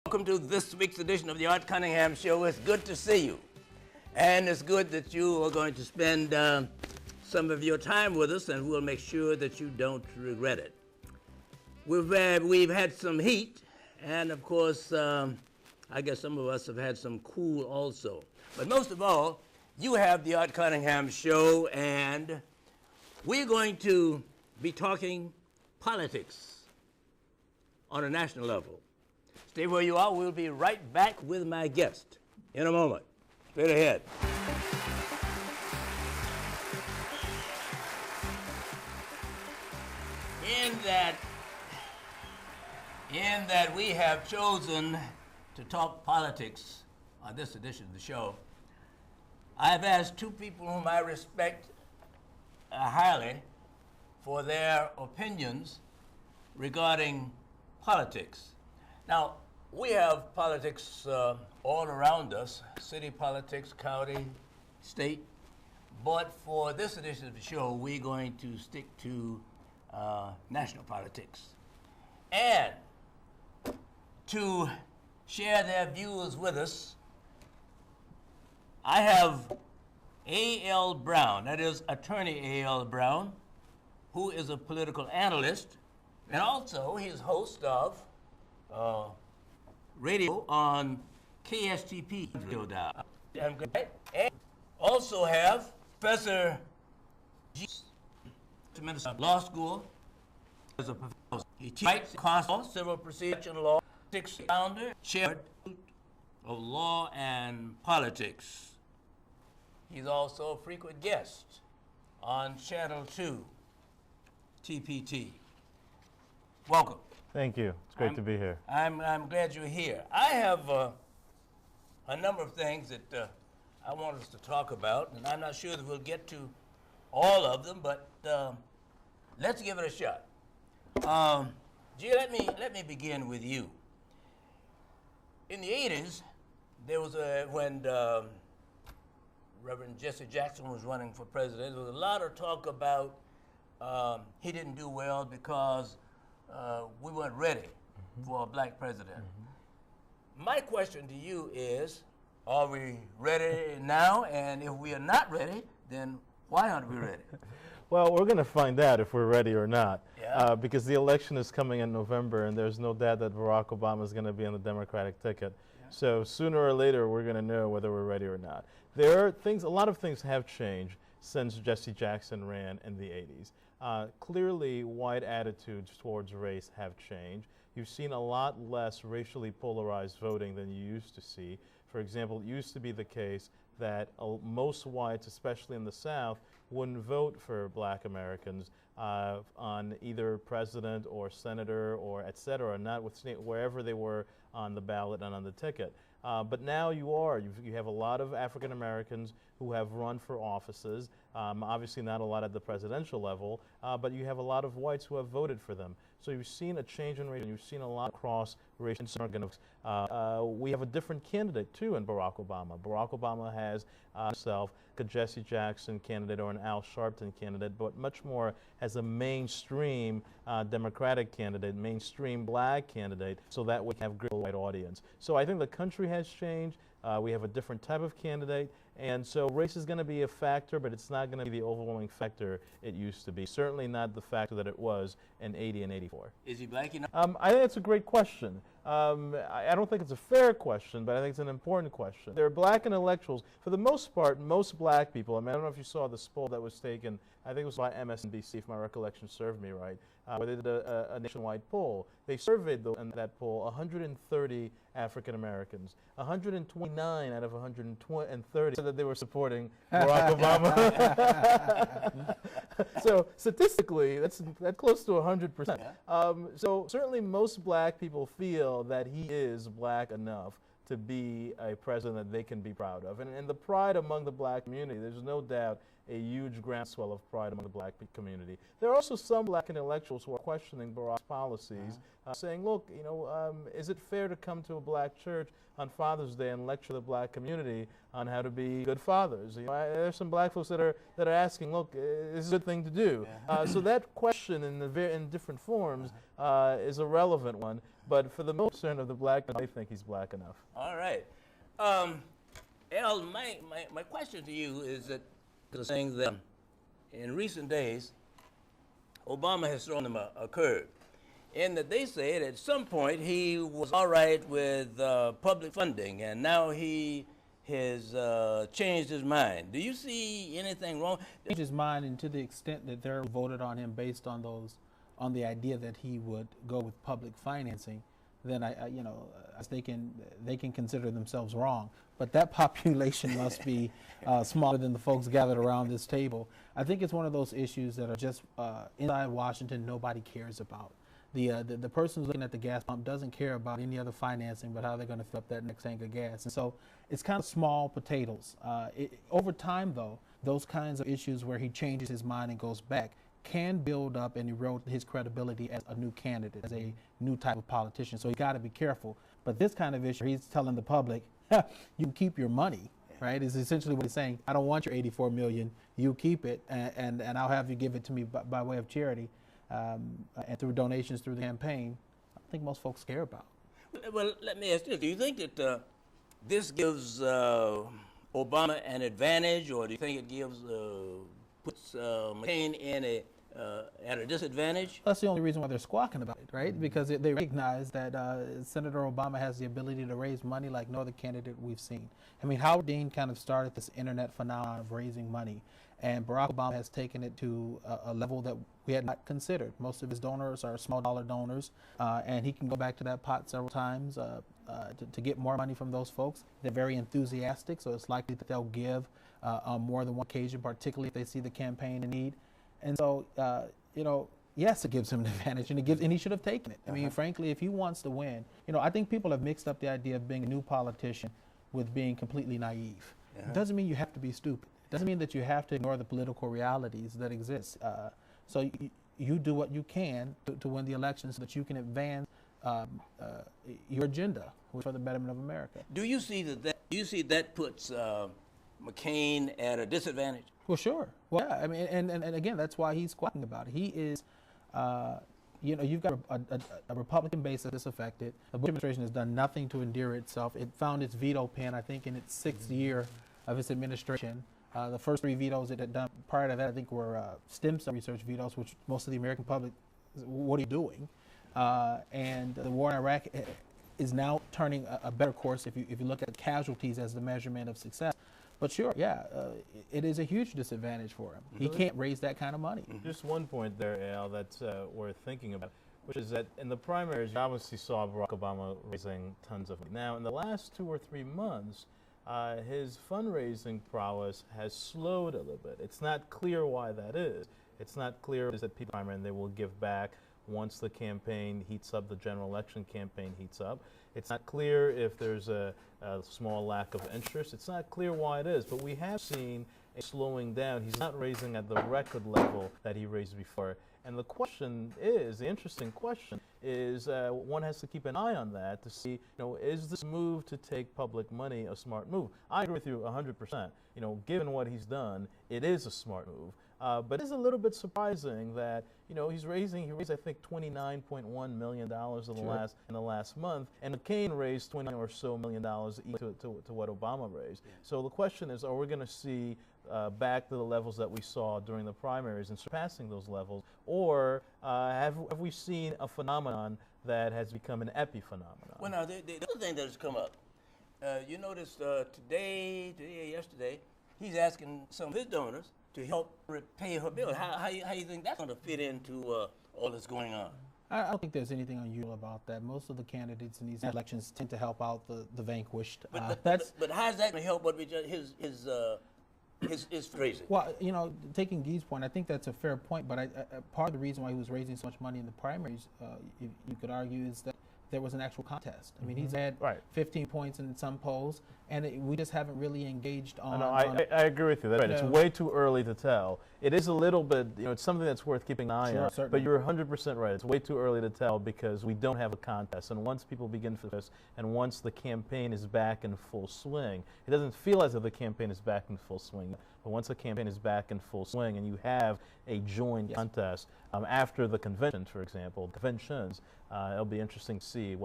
Welcome to this week's edition of the Art Cunningham Show. It's good to see you. And it's good that you are going to spend some of your time with us, and we'll make sure that you don't regret it. We've had some heat, and of course, I guess some of us have had some cool also. But most of all, you have the Art Cunningham Show, and we're going to be talking politics on a national level. Stay where you are. We'll be right back with my guest in a moment. Straight ahead. In that we have chosen to talk politics on this edition of the show, I've asked two people whom I respect highly for their opinions regarding politics. Now, we have politics all around us, city politics, county, state, but for this edition of the show, we're going to stick to national politics. And to share their views with us, I have A.L.Brown, that is attorney A.L.Brown, who is a political analyst, and also he's host of radio on KSTP. And also have Professor G. Minnesota Law School as a professor. He teaches civil procedure law, founder, chair of law and politics. He's also a frequent guest on Channel 2, TPT. Welcome. Thank you. It's great to be here. I'm glad you're here. I have a number of things that I want us to talk about, and I'm not sure that we'll get to all of them, but let's give it a shot. G, let me begin with you. In the 80s, there was when Reverend Jesse Jackson was running for president, there was a lot of talk about he didn't do well because we weren't ready for a black president. My question to you is, are we ready now? And if we are not ready, then why aren't we ready? Well, we're going to find out if we're ready or not, Yeah. because the election is coming in November, and there's no doubt that Barack Obama is going to be on the Democratic ticket. Yeah. So sooner or later, we're going to know whether we're ready or not. There are things, a lot of things have changed since Jesse Jackson ran in the 80s. Clearly, white attitudes towards race have changed. You've seen a lot less racially polarized voting than you used to see. For example, it used to be the case that most whites, especially in the South, wouldn't vote for black Americans on either president or senator or et cetera, notwithstanding wherever they were on the ballot and on the ticket. But now you have a lot of African Americans who have run for offices, obviously not a lot at the presidential level, but you have a lot of whites who have voted for them. So you've seen a change in race, and you've seen a lot across race. We have a different candidate too in Barack Obama. Barack Obama has himself a Jesse Jackson candidate or an Al Sharpton candidate, but much more as a mainstream Democratic candidate, mainstream black candidate, so that we have a great white audience. So I think the country has changed. We have a different type of candidate, and so race is going to be a factor, but it's not going to be the overwhelming factor it used to be. Certainly not the factor that it was in 80 and 84. Is he black enough? I think it's a great question. I don't think it's a fair question, but I think it's an important question. There are black intellectuals. For the most part, most black people, I mean, I don't know if you saw this poll that was taken, I think it was by MSNBC, if my recollection served me right, where they did a nationwide poll. They surveyed, though, in that poll 130 African Americans. 129 out of 130 said that they were supporting Barack Obama. So statistically, that's close to 100%. So certainly most black people feel that he is black enough to be a president that they can be proud of. And the pride among the black community, there's no doubt, a huge groundswell of pride among the black community. There are also some black intellectuals who are questioning Barack's policies, saying, look, is it fair to come to a black church on Father's Day and lecture the black community on how to be good fathers? There's some black folks that are asking, look, is this a good thing to do? So that question in different forms is a relevant one, but for the most percent of the black, I think he's black enough. All right. Al, my question to you is that saying that in recent days, Obama has thrown him a curve, in that they said at some point he was all right with public funding, and now he has changed his mind. Do you see anything wrong? Changed his mind, and to the extent that they're voted on him based on the idea that he would go with public financing, then they can consider themselves wrong. But that population must be smaller than the folks gathered around this table. I think it's one of those issues that are just inside Washington nobody cares about. The person who's looking at the gas pump doesn't care about any other financing but how they're going to fill up that next tank of gas. And so it's kind of small potatoes. Over time, though, those kinds of issues where he changes his mind and goes back can build up and erode his credibility as a new candidate, as a new type of politician. So you got to be careful. But this kind of issue, he's telling the public, you keep your money, right? Is essentially what he's saying. I don't want your $84 million. You keep it, and I'll have you give it to me by way of charity and through donations through the campaign. I think most folks care about. Well, let me ask you, do you think that this gives Obama an advantage, or do you think it puts McCain in at a disadvantage? That's the only reason why they're squawking about it, right? Because they recognize that Senator Obama has the ability to raise money like no other candidate we've seen. I mean, Howard Dean kind of started this internet phenomenon of raising money, and Barack Obama has taken it to a level that we had not considered. Most of his donors are small dollar donors, and he can go back to that pot several times to get more money from those folks. They're very enthusiastic, so it's likely that they'll give on more than one occasion, particularly if they see the campaign in need. And so, yes, it gives him an advantage, and he should have taken it. I mean, frankly, if he wants to win, I think people have mixed up the idea of being a new politician with being completely naive. It doesn't mean you have to be stupid. It doesn't mean that you have to ignore the political realities that exist. So you do what you can to win the election so that you can advance your agenda for the betterment of America. Do you see that puts McCain at a disadvantage? Well, sure. Well, yeah. I mean, and again, that's why he's squawking about it. He is, you've got a Republican base that is affected. The Bush administration has done nothing to endear itself. It found its veto pen, I think, in its sixth year of its administration. The first three vetoes it had done prior to that, I think, were stem cell research vetoes, which most of the American public, what are you doing? And the war in Iraq is now turning a better course if you look at casualties as the measurement of success. But sure, yeah, it is a huge disadvantage for him. He can't raise that kind of money. Just one point there, Al, that's worth thinking about, which is that in the primaries, you obviously saw Barack Obama raising tons of money. Now, in the last 2 or 3 months, his fundraising prowess has slowed a little bit. It's not clear why that is. It's not clear is that people primary and they will give back once the campaign heats up, the general election campaign heats up. It's not clear if there's a small lack of interest. It's not clear why it is, but we have seen a slowing down. He's not raising at the record level that he raised before. And the question is, the interesting question is, one has to keep an eye on that to see, is this move to take public money a smart move? I agree with you 100%. Given what he's done, it is a smart move. But it's a little bit surprising that he raised I think $29.1 million in the last month, and McCain raised $20 or so million to what Obama raised. Yeah. So the question is, are we going to see back to the levels that we saw during the primaries and surpassing those levels, or have we seen a phenomenon that has become an epiphenomenon? Well, now the other thing that has come up, you noticed today or yesterday, he's asking some of his donors to help repay her bill. How you think that's going to fit into all that's going on? I don't think there's anything unusual about that. Most of the candidates in these elections tend to help out the vanquished. But how is that going to help what we just his phrasing? Well, taking Guy's point, I think that's a fair point. But part of the reason why he was raising so much money in the primaries, you could argue, is that there was an actual contest. I mean, he's had Right. 15 points in some polls, and we just haven't really engaged on. No, I agree with you. That's right. It's No. way too early to tell. It is a little bit, it's something that's worth keeping an eye Sure, on. certainly. But you're 100% right. It's way too early to tell because we don't have a contest. And once people begin for this, and once the campaign is back in full swing, it doesn't feel as if the campaign is back in full swing. But once the campaign is back in full swing and you have a joint Yes. contest after the convention, for example, conventions, it'll be interesting to see what